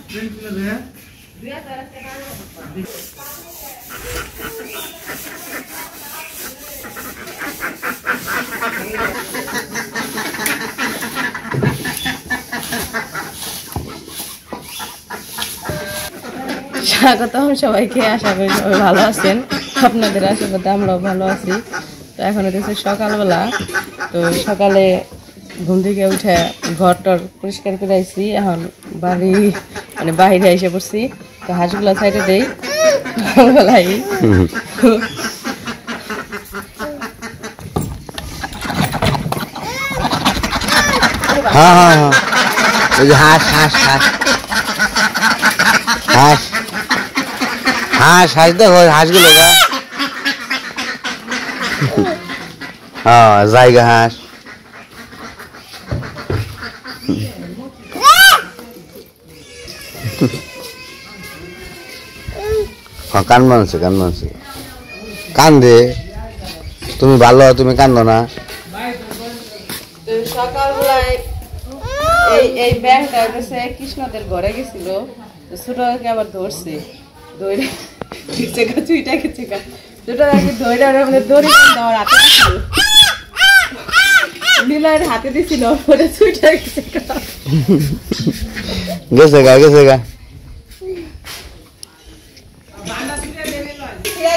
স্বাগতম সবাইকে, আশা করি সবাই ভালো আছেন। আপনাদের আশীর্বাদে আমরাও ভালো আছি। তো এখন হচ্ছে সকালবেলা। তো সকালে ঘুম থেকে উঠে ঘরটর পরিষ্কার করে আইছি। এখন বাড়ি মানে বাইরে এসে পড়ছি। তো হাঁসগুলা সাইডে দেই সকালবেলাই। হ্যাঁ হ্যাঁ হ্যাঁ, ওই যে হাঁস হাঁস হাঁস হাঁস হাঁস হাঁস দেখো হাঁসগুলো গা। হ্যাঁ জায়গা হাঁস। হ্যাঁ কান মানছে কান মানছে, কান্দে। তুমি ভালো, তুমি কান্দো না। সকালবেলায় এই ব্যাংকটা গেছে কৃষ্ণদের ঘরে গেছিল। ছোটকে আবার ধরছে, ধরে গেছে গা, চুইটা গেছে গা। ছোটকে ধরে আমাদের দড়ি দেওয়ার হাতে দিছিল, নীলয়ের হাতে দিছিল, ওরে চুইটা গেছে গা, গেছে গা গেছে গা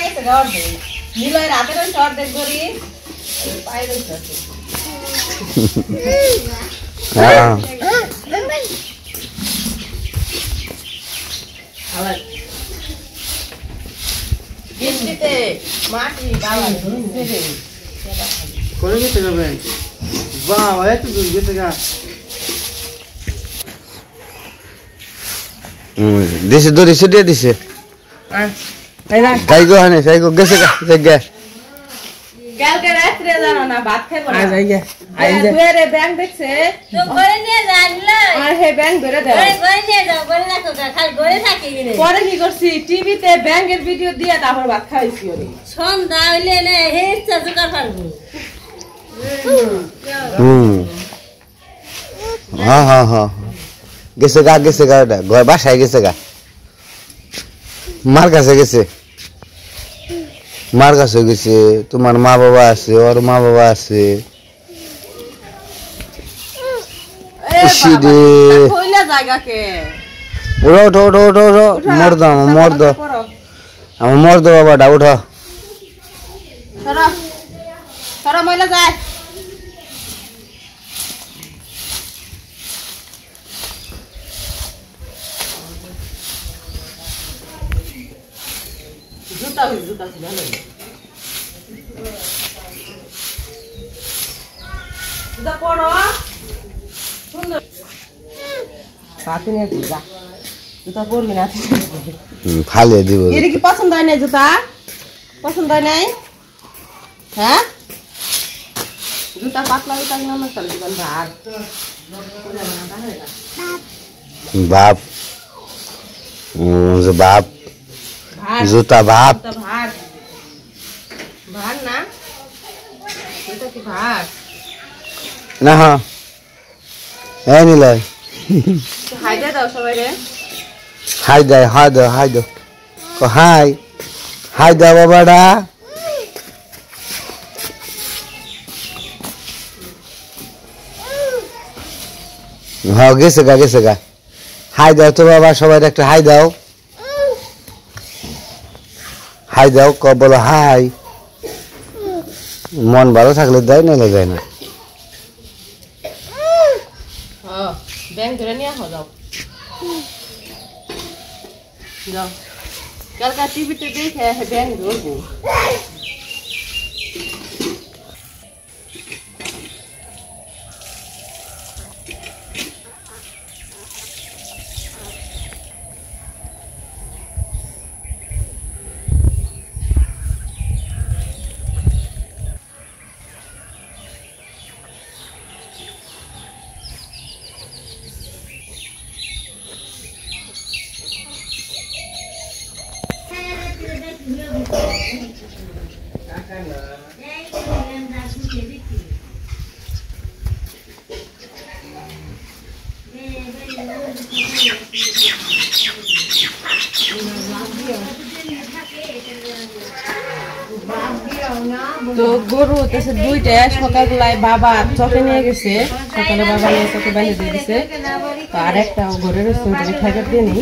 গেছে গা অর্ধেক। নীলয়ের হাতে রয়েছে অর্ধেক ধরি, পায়ে রয়েছে। বৃষ্টিতে মাটি করে গেছে যাবে। বাহ, এত দূর গেছে গা। দিছে দড়ি ছুটিয়ে দিছে। যাই গো হানে যাই গো গেছে গা জায়গা। কালকে রাত্রে জানো না ভাত খাইবো না, জায়গা দুয়ারে ব্যাংক দেখছে তো ঘরে নিয়ে জানলা, আর হে ব্যাংক ধরে দাও, ঘরে নিয়ে যাও, ঘরে রাখো গা, খালি ঘরে থাকি গিরে। পরে কি করছি, টিভিতে ব্যাংকের ভিডিও দিয়া তারপর ভাত খাইছি। ওরে সন্ধ্যা হইলে নে হে ইচ্ছা জোগাড় পারবো। হ্যাঁ হ্যাঁ হ্যাঁ গেছে গা গেছে গা, ঘর বাসায় গেছে গা, মার কাছে গেছে, মার কাছে গেছে। তোমার মা বাবা আছে, ওর মা বাবা আছে। উঠো উঠো উঠো উঠো উঠো, মর্দ মর্দ আমার মর্দ বাবাটা উঠো। মহিলা যায় জুতা জুতা ভালো জুতা পড়ো সুন্দর সাথে নিয়ে যা, জুতা পরবি না ফালে দিব। এর কি পছন্দ হয় না? জুতা পছন্দ হয় নাই? হ্যাঁ জুতা পাতলা জুতা নিয়ে আমার চলে জীবন ভার বাপ বাপ জুতা বাপ ভার ভার না, এটা কি ভার না? হ্যাঁ এই নিলয় হাই দে দাও সবাই রে, হাই দাও হাই দাও হাই দাও, হাই হাই দাও বাবাটা। হ্যাঁ গেছে গা গেছে গা, হাই দাও তো বাবা, সবাই একটা হাই দাও, হাই দাও, বলো হাই। মন ভালো থাকলে দেয়, নাইলে দেয় না। ব্যাংক ধরে নিয়ে আসো, যাও যাও, কালকে টিভিতে দেখে ব্যাংক ধরবো। তো গরু হতেছে দুইটা, সকালবেলায় বাবা চকে নিয়ে গেছে, সকালে বাবা নিয়ে চকে বাইরে দিয়ে দিছে। তো আর একটা ঘরের খাইবার দিয়ে নি।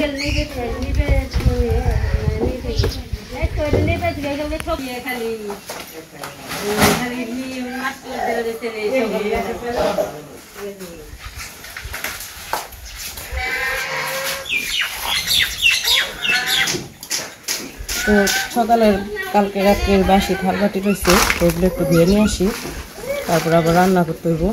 তো সকালের কালকে রাত্রের বাসি থালবাটি রয়েছে, ওইগুলো একটু ধুয়ে নিয়ে আসি, তারপর আবার রান্না করতে হইব।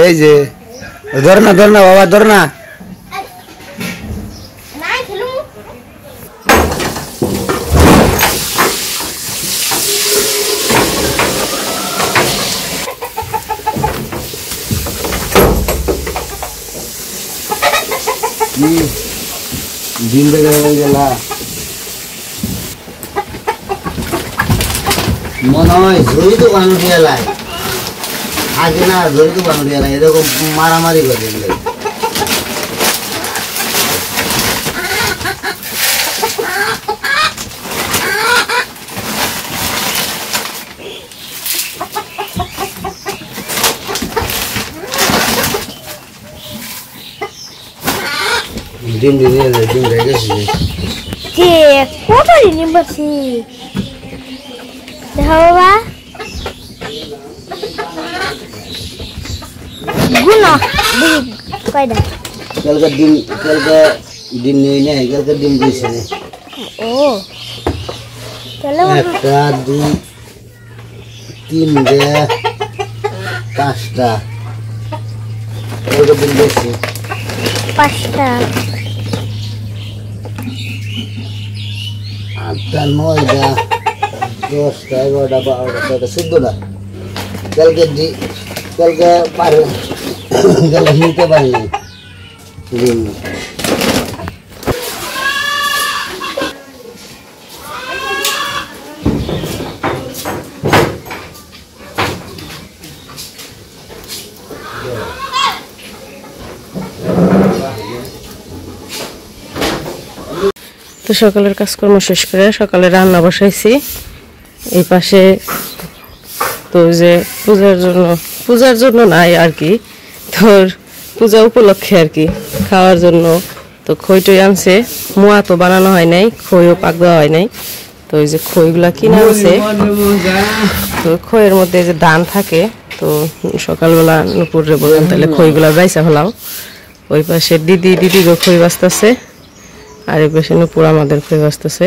এই যে ধর না বাবা, ধর না। ডিম বেড়ে গেল মনে হয়, ঝুড়ি তো বানু দিয়ে লাই আগে না, ঝুড়ি তো বানু দিয়ে লাই, এরকম মারামারি করে দিলে। ডিম রেখেছি কে কত ডিম পাচ্ছি দেখো বাবা গুনা কয়টা কালকে ডিম নিয়ে নেই, কালকে ডিম দিয়েছে না। ও তাহলে 1 2 3 5টা ডিম দিয়েছে, 5টা 8টা 9টা 10টা 11টা 12টা 14টা। কালকে পারে, কালকে নিতে পারিনি ডিম। তো সকালের কাজকর্ম শেষ করে সকালে রান্না বসাইছি এই পাশে। তো যে পূজার জন্য নাই আর কি, তোর পূজা উপলক্ষে আর কি খাওয়ার জন্য। তো খইটই আনছে, মোয়া তো বানানো হয় নাই, খইও পাক দেওয়া হয় নাই। তো এই যে খইগুলা কিনে আনছে, তো খইয়ের মধ্যে যে ধান থাকে। তো সকালবেলা নুপুরে বললাম তাহলে খইগুলা বাইসা হলাম। ওই পাশে দিদি গো খই বাঁচতেছে, আর এই পাশে নুপুর আমাদের খই বাঁচতেছে।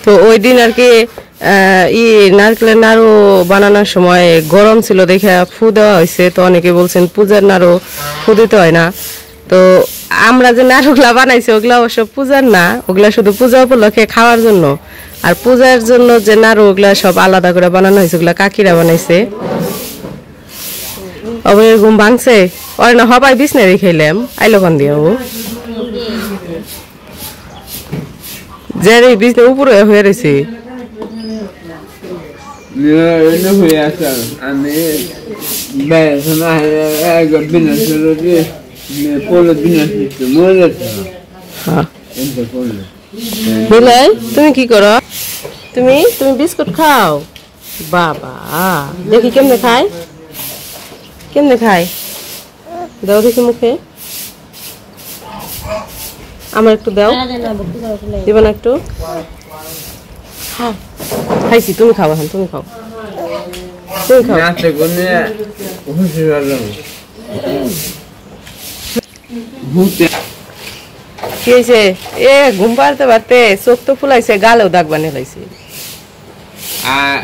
তো ওই দিন আর কি নারকেলের নাড়ু বানানোর সময় গরম ছিল দেখে ফু দেওয়া হয়েছে। তো অনেকে বলছেন পূজার নাড়ু ফু দিতে হয় না। তো আমরা যে নাড়ুগুলা বানাইছি ওগুলা অবশ্য পূজার না, ওগুলা শুধু পূজা উপলক্ষে খাওয়ার জন্য। আর পূজার জন্য যে নাড়ু ওগুলা সব আলাদা করে বানানো হয়েছে, ওগুলা কাকিরা বানাইছে। অবয়ের ঘুম ভাঙছে, ওর না হবাই বিছনারি খেলাম আইলো কান দিয়ে ও যে বিছনা উপরে হয়ে রয়েছে। আমি বেড়াশোনা বিনা পড়লো বিনা মরে যাচ্ছে। বুঝলে তুমি কি করো? তুমি তুমি বিস্কুট খাও? বাবা দেখি কেমনে খায়, কেমনে খায় দাও দেখি মুখে। আমার একটু দাও, দিব না একটু? খাইছি, তুমি খাও এখন, তুমি খাও, তুমি খাও। কি হয়েছে? এ ঘুম পাড়তে পারতে চোখ তো ফুলাইছে, গালেও দাগ বানিয়ে লাইছে। হ্যাঁ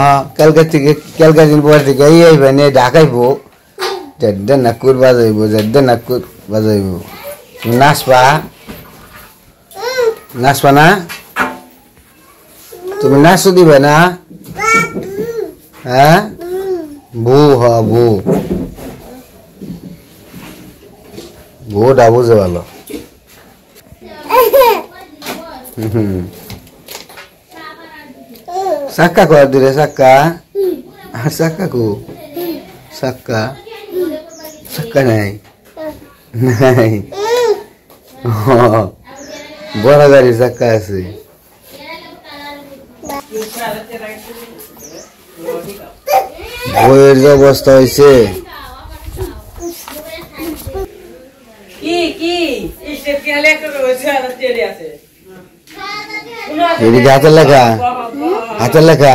হ্যাঁ, কালকে দিন পর থেকে এই আইবে নিয়ে ঢাকাইবো, দেড় নাকুর বাজাইব, দেড় নাকুর বাজাইব। নাচবা নাচবা না? তুমি নাচও দিবে না? হ্যাঁ বু, হ বু, বউটা বুঝে ভালো। সাক্কা কর দিলে, সাক্কা আর সাক্কা কো, সাক্কা সাক্কা নাই নাই, বড় গাড়ি সাক্কা আছে। বইয়ের যে অবস্থা হয়েছে, এদিকে হাতের লেখা, হাতের লেখা।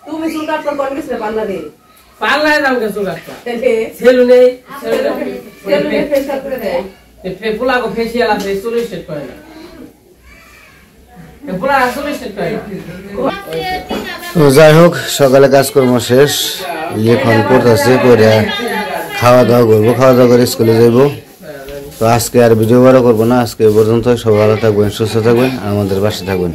তুমি চুল কাটতে কোন গেছিলে পার্লারে? পাল্লায় দাম কে চুল কাটতা তাহলে সেলুনে সেলুনে ফেসিয়াল করে দেয়। পোলা কো ফেসিয়াল আছে, চুল স্ট্রেট করে না, পোলা চুল স্ট্রেট করে না। তো যাই হোক, সকালে কাজকর্ম শেষ, এখন পড়তেছে, করে খাওয়া দাওয়া করবো, খাওয়া দাওয়া করে স্কুলে যাইব। তো আজকে আর ভিডিও বড় করবো না, আজকে পর্যন্ত। সবাই ভালো থাকবেন, সুস্থ থাকবেন, আর আমাদের পাশে থাকবেন।